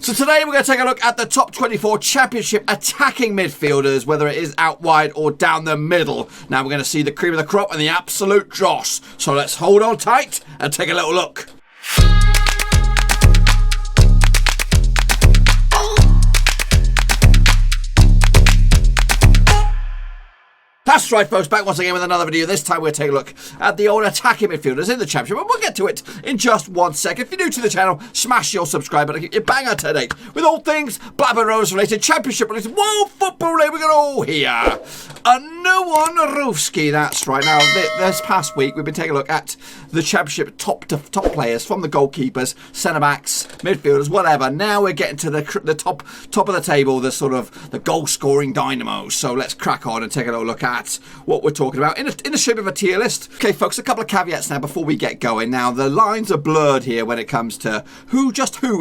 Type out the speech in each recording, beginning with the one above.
So today we're going to take a look at the top 24 championship attacking midfielders, whether it is out wide or down the middle. Now we're going to see the cream of the crop and the absolute dross. So let's hold on tight and take a little look. That's right, folks, back once again with another video. This time we're taking a look at the old attacking midfielders in the championship, and we'll get to it in just 1 second. If you're new to the channel, smash your subscribe button, keep your bang up to date with all things Blackburn Rovers related, championship related, world football related. We're going to all hear a new one, Roofski. That's right. Now, this past week, we've been taking a look at the championship top players, from the goalkeepers, centre-backs, midfielders, whatever. Now we're getting to the top of the table, the sort of the goal-scoring dynamos. So let's crack on and take a little look at what we're talking about in the shape of a tier list. Okay, folks, a couple of caveats now before we get going. Now, the lines are blurred here when it comes to who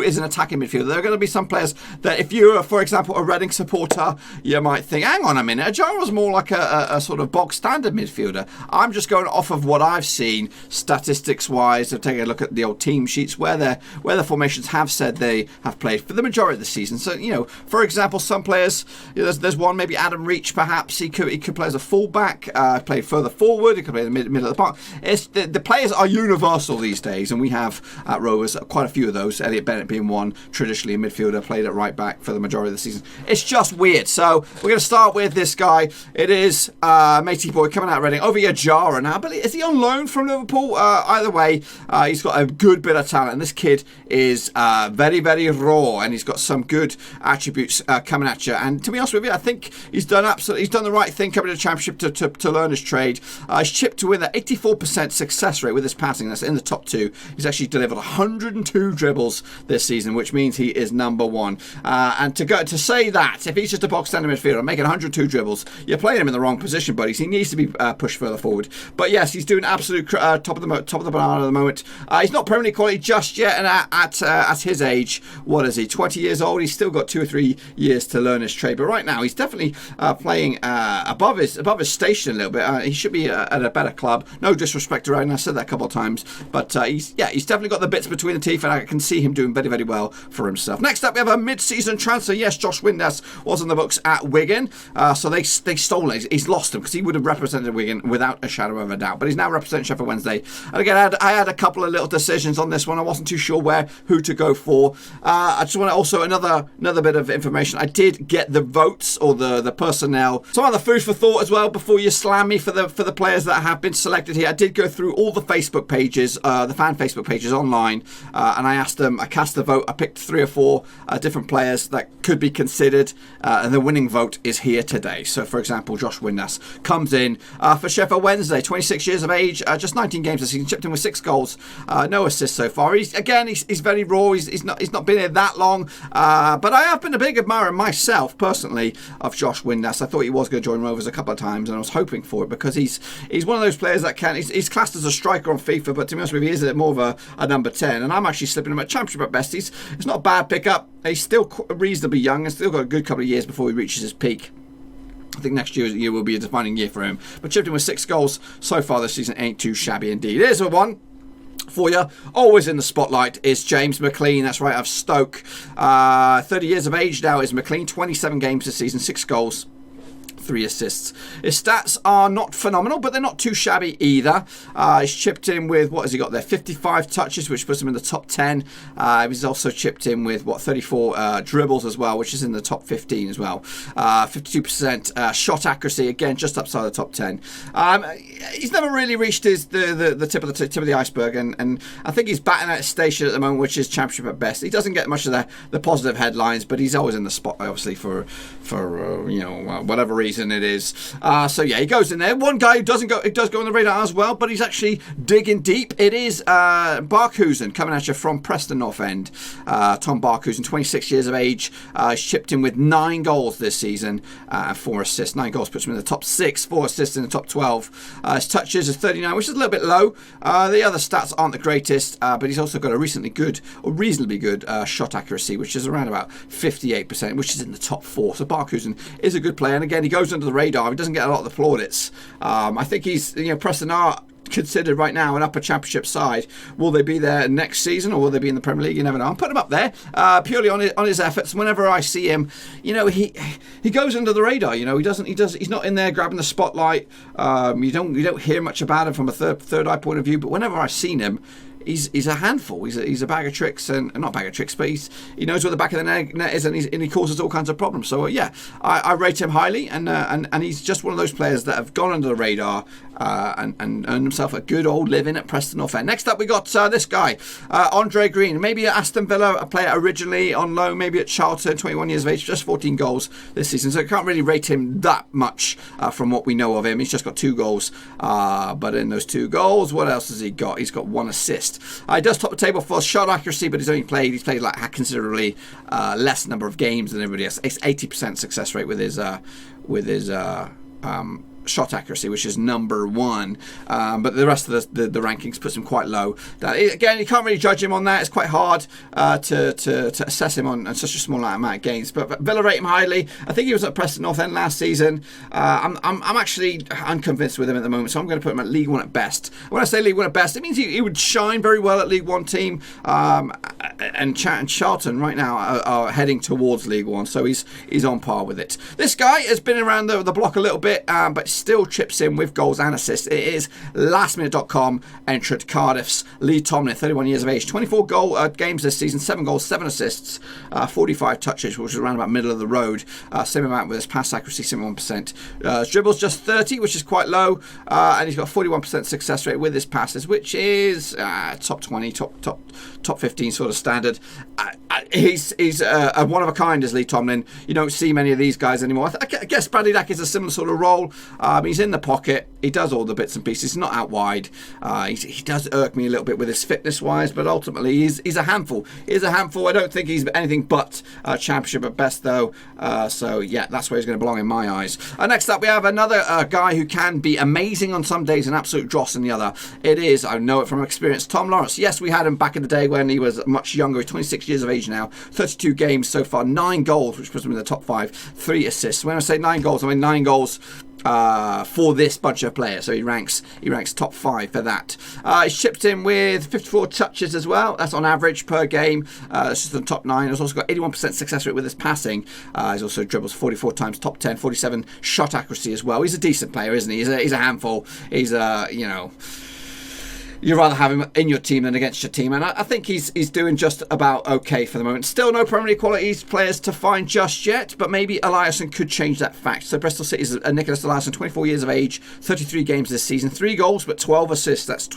is an attacking midfielder. There are going to be some players that if you're, for example, a Reading supporter, you might think, hang on a minute, Ajara's more like a sort of bog standard midfielder. I'm just going off of what I've seen statistics-wise, of taking a look at the old team sheets where the formations have said they have played for the majority of the season. So, you know, for example, some players, there's one, maybe Adam Reach, perhaps, he could play as a fullback, play further forward, he could play in the middle of the park. The players are universal these days, and we have at Rovers quite a few of those. Elliott Bennett being one, traditionally a midfielder, played at right back for the majority of the season. It's just weird. So we're going to start with this guy. It is matey boy coming out of Reading, Osayi-Samuel now. But is he on loan from Liverpool? Either way, he's got a good bit of talent, and this kid is very, very raw, and he's got some good attributes coming at you. And to be honest with you, I think he's done the right thing coming to the championship to learn his trade. He's chipped to win an 84% success rate with his passing. That's in the top two. He's actually delivered 102 dribbles this season, which means he is number one. And to say that, if he's just a box standard midfielder making 102 dribbles, you're playing him in the wrong position, buddies. He needs to be pushed further forward. But yes, he's doing absolute top of the banana at the moment. He's not Premier League quality just yet, and at his age, what is he? 20 years old. He's still got 2 or 3 years to learn his trade. But right now, he's definitely playing above his station a little bit. He should be at a better club. No disrespect to Ryan, I said that a couple of times, but he's definitely got the bits between the teeth, and I can see him doing very, very well for himself. Next up, we have a mid-season transfer. Yes, Josh Windass was on the books at Wigan, so they stole him. He's lost him because he would have represented Wigan without a shadow of a doubt. But he's now representing Sheffield Wednesday. And again, I had a couple of little decisions on this one. I wasn't too sure who to go for. I just want to also another bit of information. I did get the votes or the personnel, some other food for thought as well before you slam me for the players that have been selected here. I did go through all the Facebook pages, the fan Facebook pages online, and I asked them. I cast the vote. I picked 3 or 4 different players that could be considered, and the winning vote is here today. So, for example, Josh Windass comes in for Sheffield Wednesday, 26 years of age, just 19 games this season, chipped in with 6 goals, no assists so far. He's very raw. He's not been here that long, but I have been a big admirer myself personally of Josh Windass. I thought he was going to join Rovers a couple of times, and I was hoping for it because he's one of those players that he's classed as a striker on FIFA, but to be honest with you, he is more of a number 10, and I'm actually slipping him at championship at best. It's not a bad pickup. He's still reasonably young and still got a good couple of years before he reaches his peak. I think next year will be a defining year for him, but chipped in with 6 goals so far this season ain't too shabby indeed. Here's a one for you, always in the spotlight, is James McClean. That's right, of Stoke. 30 years of age now is McClean, 27 games this season, 6 goals, 3 assists. His stats are not phenomenal, but they're not too shabby either. He's chipped in with, what has he got there? 55 touches, which puts him in the top 10. He's also chipped in with, 34 dribbles as well, which is in the top 15 as well. 52% shot accuracy, again, just outside the top 10. He's never really reached the tip of the iceberg, and I think he's batting at his station at the moment, which is championship at best. He doesn't get much of the positive headlines, but he's always in the spotlight, obviously, for whatever reason it is. So yeah, he goes in there. One guy who does go on the radar as well, but he's actually digging deep. It is Barkhuizen coming at you from Preston North End. Tom Barkhuizen, 26 years of age, chipped in with 9 goals this season and 4 assists. 9 goals puts him in the top 6, 4 assists in the top 12. His touches is 39, which is a little bit low. The other stats aren't the greatest, but he's also got a reasonably good shot accuracy, which is around about 58%, which is in the top 4. So Barkhuizen is a good player, and again, he goes under the radar. He doesn't get a lot of the plaudits. I think he's, Preston are considered right now an upper championship side. Will they be there next season, or will they be in the Premier League? You never know. I'm putting him up there purely on his efforts. Whenever I see him, you know, he goes under the radar. You know, he's not in there grabbing the spotlight. You don't hear much about him from a third eye point of view. But whenever I've seen him, he's a handful. He's a bag of tricks, and not bag of tricks, but he knows where the back of the net is, and he causes all kinds of problems. So yeah, I rate him highly, and he's just one of those players that have gone under the radar and earned himself a good old living at Preston North End. Next up, we got this guy, Andre Green, maybe at Aston Villa, a player originally on loan, maybe at Charlton, 21 years of age, just 14 goals this season. So I can't really rate him that much from what we know of him. He's just got 2 goals, but in those 2 goals, what else has he got? He's got 1 assist. He does top the table for shot accuracy, but he's played like a considerably less number of games than everybody else. It's 80% success rate with his shot accuracy, which is number 1, but the rest of the rankings puts him quite low. Again, you can't really judge him on that. It's quite hard to assess him on such a small amount of games, but Villa rate him highly. I think he was at Preston North End last season. I'm actually unconvinced with him at the moment, so I'm going to put him at League 1 at best. When I say League 1 at best, it means he would shine very well at League 1 team, and Charlton right now are heading towards League 1, so he's on par with it. This guy has been around the block a little bit, but still chips in with goals and assists. It is lastminute.com entered Cardiff's Lee Tomlin, 31 years of age, 24 games this season, 7 goals, 7 assists, 45 touches, which is around about middle of the road. Same amount with his pass accuracy, 71%. His dribbles just 30, which is quite low, and he's got 41% success rate with his passes, which is top 20, top 15 sort of standard. He's a one of a kind as Lee Tomlin. You don't see many of these guys anymore. I guess Bradley Dack is a similar sort of role. He's in the pocket. He does all the bits and pieces. He's not out wide. He does irk me a little bit with his fitness-wise, but ultimately he's a handful. He's a handful. I don't think he's anything but championship at best, though. So yeah, that's where he's going to belong in my eyes. Next up, we have another guy who can be amazing on some days and absolute dross on the other. It is, I know it from experience, Tom Lawrence. Yes, we had him back in the day when he was much younger. He's 26 years of age now. 32 games so far. 9 goals, which puts him in the top 5. 3 assists. When I say 9 goals, I mean 9 goals for this bunch of players, so he ranks top 5 for that. He's chipped in with 54 touches as well. That's on average per game. That's just the top 9. He's also got 81% success rate with his passing. He's also dribbles 44 times, top 10, 47 shot accuracy as well. He's a decent player, isn't he? He's a handful. He's you'd rather have him in your team than against your team, and I think he's doing just about okay for the moment. Still no Premier League qualities players to find just yet, but maybe Eliasson could change that fact. So Bristol City's Niclas Eliasson, 24 years of age, 33 games this season, 3 goals but 12 assists. He's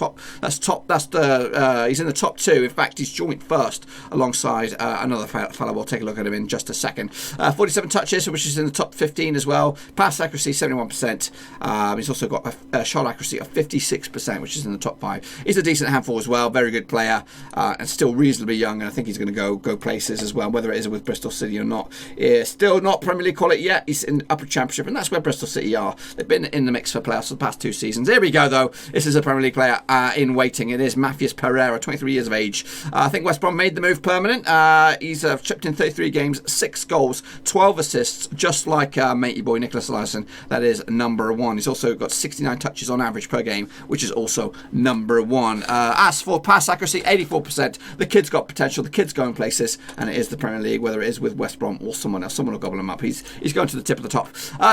in the top 2. In fact, he's joint first alongside another fellow. We'll take a look at him in just a second. 47 touches, which is in the top 15 as well. Pass accuracy 71%. He's also got a shot accuracy of 56%, which is in the top 5. He's a decent handful as well, very good player, and still reasonably young, and I think he's going to go places as well, whether it is with Bristol City or not. Still not Premier League quality yet. He's in upper championship, and that's where Bristol City are. They've been in the mix for playoffs for the past 2 seasons. Here we go, though. This is a Premier League player in waiting. It is Matheus Pereira, 23 years of age. I think West Brom made the move permanent. He's chipped in 33 games, 6 goals, 12 assists, just like matey boy Niclas Eliasson. That is number 1. He's also got 69 touches on average per game, which is also number 1. As for pass accuracy, 84%. The kid's got potential. The kid's going places, and it is the Premier League, whether it is with West Brom or someone else. Someone will gobble him up. He's going to the tip of the top.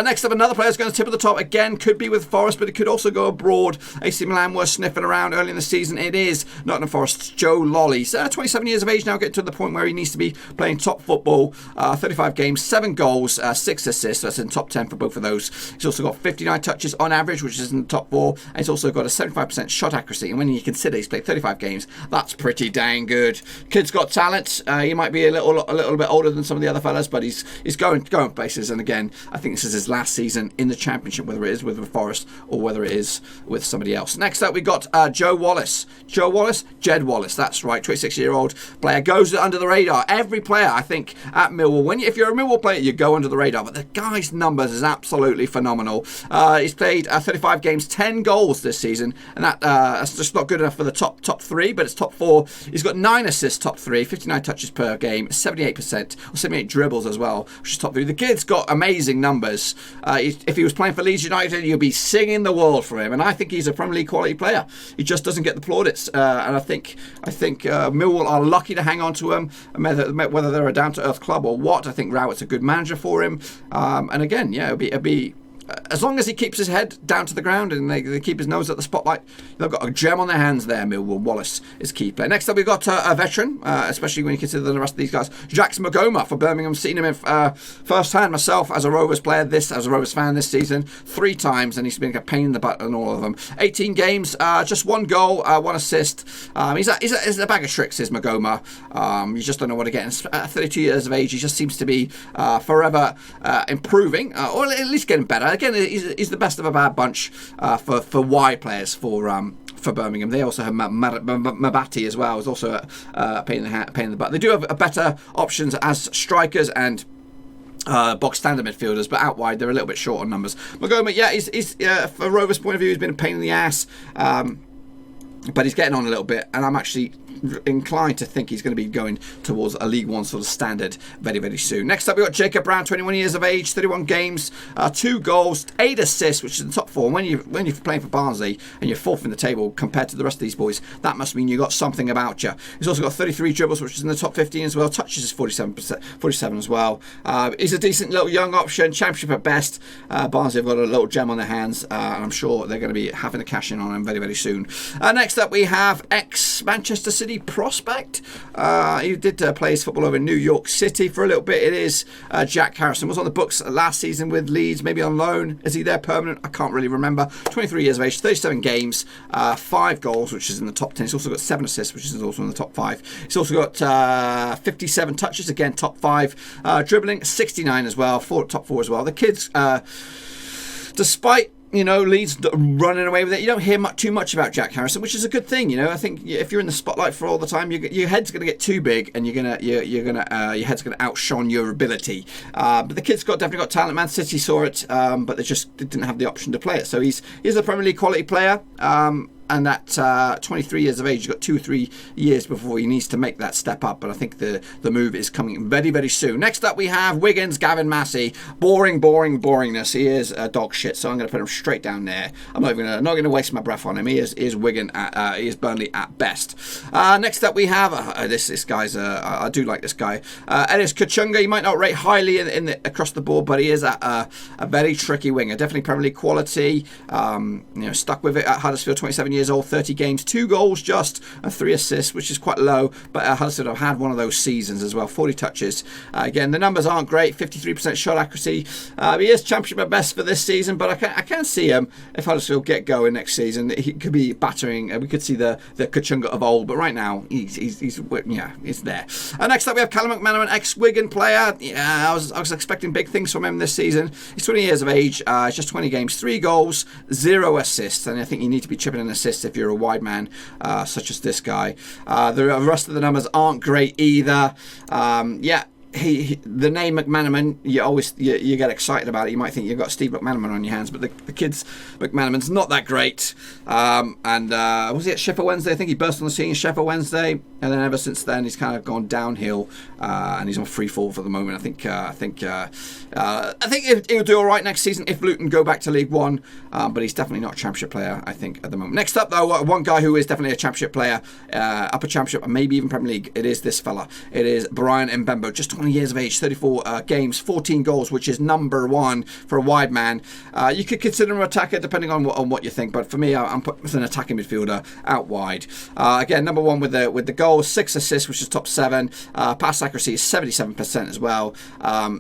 Next up, another player's going to the tip of the top. Again, could be with Forest, but it could also go abroad. AC Milan were sniffing around early in the season. It is Nottingham Forest's Joe Lolley. He's 27 years of age now, getting to the point where he needs to be playing top football. 35 games, 7 goals, 6 assists. That's in top 10 for both of those. He's also got 59 touches on average, which is in the top 4. And he's also got a 75% shot accuracy. And when you consider he's played 35 games, that's pretty dang good. Kid's got talent. He might be a little bit older than some of the other fellas, but he's going places. And again, I think this is his last season in the Championship, whether it is with Forest or whether it is with somebody else. Next up, we got Jed Wallace. Jed Wallace. That's right, 26-year-old player, goes under the radar. Every player, I think, at Millwall, if you're a Millwall player, you go under the radar. But the guy's numbers is absolutely phenomenal. He's played 35 games, 10 goals this season, and that's just just not good enough for the top 3, but it's top 4. He's got 9 assists, top 3, 59 touches per game, 78%, or 78 dribbles as well, which is top 3. The kid's got amazing numbers. If he was playing for Leeds United, you'd be singing the world for him, and I think he's a Premier League quality player. He just doesn't get the plaudits, and I think Millwall are lucky to hang on to him, whether they're a down-to-earth club or what. I think Rowett's a good manager for him, and again, yeah, it'd be as long as he keeps his head down to the ground and they keep his nose at the spotlight, they've got a gem on their hands there. Millwall. Wallace is key player. Next up, we've got a veteran, especially when you consider the rest of these guys. Jacques Maghoma for Birmingham. Seen him in first hand myself as a Rovers player, as a Rovers fan this season, 3 times, and he's been a pain in the butt in all of them. 18 games, just 1 goal, 1 assist. He's a bag of tricks, is Maghoma. You just don't know what to get. At 32 years of age, he just seems to be forever improving, or at least getting better. Again, he's the best of a bad bunch for Y players for Birmingham. They also have Mabati as well. Is also a pain in the butt. They do have better options as strikers and box standard midfielders, but out wide they're a little bit short on numbers. Maghoma, yeah, he's for Rovers' point of view, he's been a pain in the ass, but he's getting on a little bit, and I'm actually inclined to think he's going to be going towards a League One sort of standard very, very soon. Next up, we've got Jacob Brown, 21 years of age, 31 games, 2 goals, 8 assists, which is the top 4. When you're playing for Barnsley and you're 4th in the table compared to the rest of these boys, that must mean you've got something about you. He's also got 33 dribbles, which is in the top 15 as well. Touches is 47 as well. He's a decent little young option, championship at best. Barnsley have got a little gem on their hands, and I'm sure they're going to be having a cash in on him very, very soon. Next up, we have ex-Manchester City prospect. He did play his football over in New York City for a little bit. It is Jack Harrison. Was on the books last season with Leeds, maybe on loan. Is he there permanent? I can't really remember. 23 years of age, 37 games, 5 goals, which is in the top 10. He's also got 7 assists, which is also in the top 5. He's also got 57 touches, again top 5. Dribbling 69 as well, top 4 as well. The kids, despite Leeds running away with it, you don't hear too much about Jack Harrison, which is a good thing. I think if you're in the spotlight for all the time, your head's going to get too big, and your head's going to outshine your ability. But the kid's definitely got talent. Man City saw it, but they just didn't have the option to play it. So he's a Premier League quality player. And at 23 years of age, he's got 2 or 3 years before he needs to make that step up. But I think the move is coming very, very soon. Next up, we have Wigan's Gavin Massey. Boringness. He is a dog shit, so I'm going to put him straight down there. I'm not going to waste my breath on him. He is Wigan. He is Burnley at best. Next up, we have this guy's. I do like this guy. Ellis Kachunga. He might not rate highly across the board, but he is a very tricky winger. Definitely Premier League quality. Stuck with it at Huddersfield. 27 years old, 30 games, 2 goals just, and 3 assists, which is quite low, but Huddersfield have had one of those seasons as well. 40 touches. Again, the numbers aren't great. 53% shot accuracy. He is championship at best for this season, but I can see him, if Huddersfield get going next season, he could be battering. We could see the Kachunga of old, but right now he's there. Next up, we have Callum McManaman, ex-Wigan player. I was expecting big things from him this season. He's 20 years of age, just 20 games, 3 goals, 0 assists, and I think you need to be chipping in assists if you're a wide man such as this guy. The rest of the numbers aren't great either. The name McManaman, you get excited about it. You might think you've got Steve McManaman on your hands, but the kid's McManaman's not that great. Was he at Sheffield Wednesday? I think he burst on the scene Sheffield Wednesday, and then ever since then he's kind of gone downhill, and he's on free fall for the moment. I think he'll do all right next season if Luton go back to League One, but he's definitely not a championship player, I think, at the moment. Next up, though, one guy who is definitely a championship player, upper championship, and maybe even Premier League. It is this fella. It is Bryan Mbeumo, just 20 years of age, 34 games, 14 goals, which is number 1 for a wide man. You could consider him an attacker depending on what you think, but for me, I'm putting an attacking midfielder out wide. Again, number 1 with the goals, 6 assists, which is top 7. Pass accuracy is 77% as well.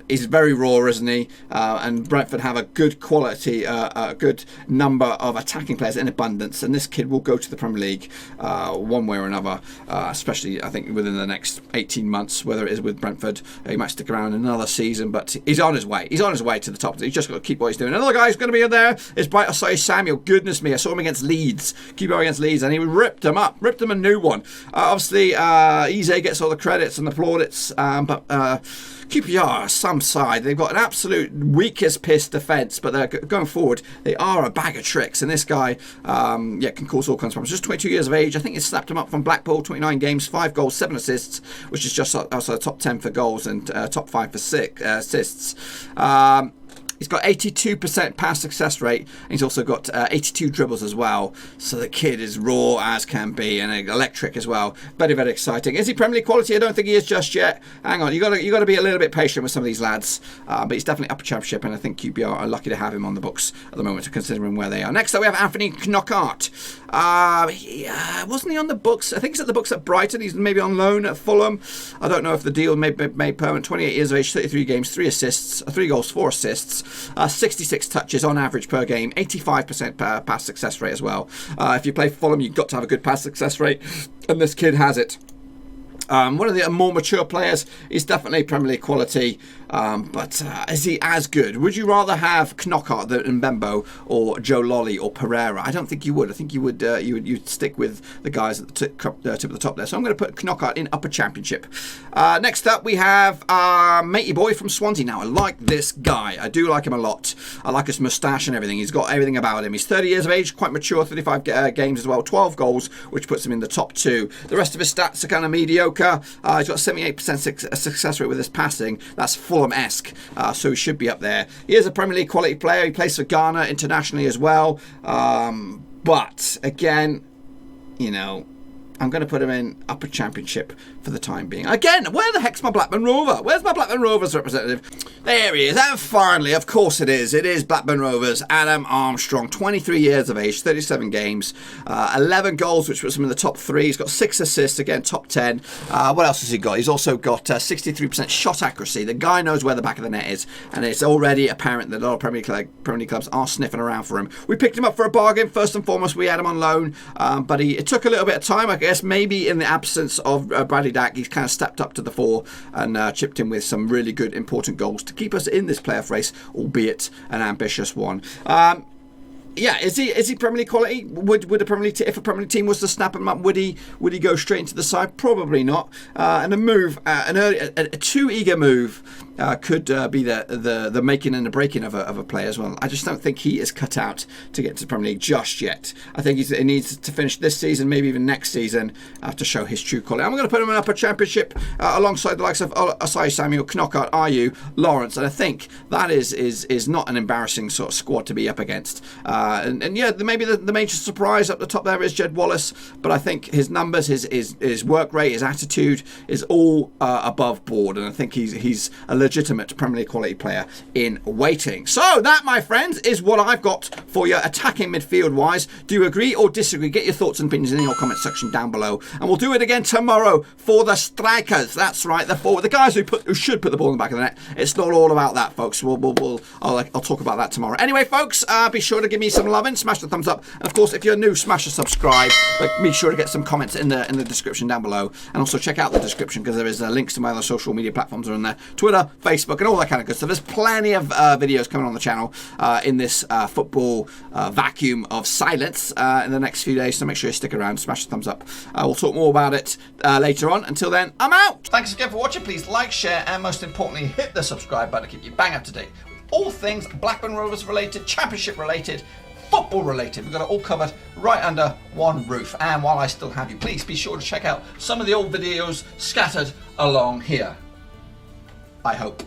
He's very raw, isn't he? And Brentford have a good quality, a good number of attacking players in abundance, and this kid will go to the Premier League one way or another, especially I think within the next 18 months, whether it is with Brentford He might stick around another season, but he's on his way. He's on his way to the top. He's just got to keep what he's doing. Another guy who's going to be in there is Osayi-Samuel. Goodness me, I saw him against Leeds. Keep against Leeds, and he ripped him up. Ripped him a new one. Obviously, Eze gets all the credits and the plaudits, but QPR, some side, they've got an absolute weakest piss defence, but they're going forward. They are a bag of tricks, and this guy, can cause all kinds of problems. Just 22 years of age. I think he slapped him up from Blackpool. 29 games, 5 goals, 7 assists, which is just outside the top 10 for goals and top 5 for assists. He's got 82% pass success rate, and he's also got 82 dribbles as well. So the kid is raw as can be, and electric as well. Very, very exciting. Is he Premier League quality? I don't think he is just yet. Hang on, you got to be a little bit patient with some of these lads. But he's definitely upper championship, and I think QPR are lucky to have him on the books at the moment, considering where they are. Next up, we have Anthony Knockaert. Wasn't he on the books? I think he's at the books at Brighton. He's maybe on loan at Fulham. I don't know if the deal made permanent. 28 years of age, 33 games, 3 assists, 3 goals, 4 assists. 66 touches on average per game, 85% pass success rate as well. If you play Fulham, you've got to have a good pass success rate, and this kid has it. One of the more mature players. He's definitely Premier League quality, but is he as good? Would you rather have Knockaert than Mbeumo or Joe Lolley or Pereira? I don't think you would. I think you would you'd stick with the guys at the tip of the top there. So I'm going to put Knockaert in upper championship. Next up, we have matey boy from Swansea. Now, I like this guy. I do like him a lot. I like his moustache and everything. He's got everything about him. He's 30 years of age, quite mature, 35 games as well, 12 goals, which puts him in the top 2. The rest of his stats are kind of mediocre. He's got 78% success rate with his passing. That's Fulham-esque, so he should be up there. He is a Premier League quality player. He plays for Ghana internationally as well. But again, I'm going to put him in upper championship for the time being. Again, where the heck's my Blackburn Rover? Where's my Blackburn Rovers representative? There he is. And finally, of course it is. It is Blackburn Rovers, Adam Armstrong. 23 years of age, 37 games, 11 goals, which puts him in the top 3. He's got 6 assists, again, top 10. What else has he got? He's also got 63% shot accuracy. The guy knows where the back of the net is, and it's already apparent that a lot of Premier League clubs are sniffing around for him. We picked him up for a bargain. First and foremost, we had him on loan, but it took a little bit of time, I guess. Maybe in the absence of Bradley Dack, he's kind of stepped up to the fore and chipped in with some really good, important goals to keep us in this playoff race, albeit an ambitious one. Is he Premier League quality? Would a Premier League if a Premier League team was to snap him up, would he go straight into the side? Probably not. And a move, a too eager move, could be the making and the breaking of a player as well. I just don't think he is cut out to get to the Premier League just yet. I think he needs to finish this season, maybe even next season, to show his true quality. I'm going to put him in upper championship alongside the likes of Osayi-Samuel, Knockaert, Ayew, Lawrence, and I think that is not an embarrassing sort of squad to be up against. Maybe the major surprise up the top there is Jed Wallace, but I think his numbers, his work rate, his attitude is all above board, and I think he's a legitimate Premier League quality player in waiting. So that, my friends, is what I've got for you attacking midfield wise. Do you agree or disagree? Get your thoughts and opinions in your comment section down below, and we'll do it again tomorrow for the strikers. That's right, the guys who should put the ball in the back of the net. It's not all about that, folks. I'll talk about that tomorrow. Anyway, folks, be sure to give me some love and smash the thumbs up, and of course, if you're new, smash the subscribe. But be sure to get some comments in the description down below, and also check out the description because there is links to my other social media platforms are in there, Twitter, Facebook, and all that kind of good stuff. There's plenty of videos coming on the channel in this football vacuum of silence in the next few days, so make sure you stick around, smash the thumbs up. We'll talk more about it later on. Until then, I'm out. Thanks again for watching. Please like, share, and most importantly, hit the subscribe button to keep you bang up to date with all things Blackburn Rovers related, championship related, football related. We've got it all covered right under one roof. And while I still have you, please be sure to check out some of the old videos scattered along here. I hope.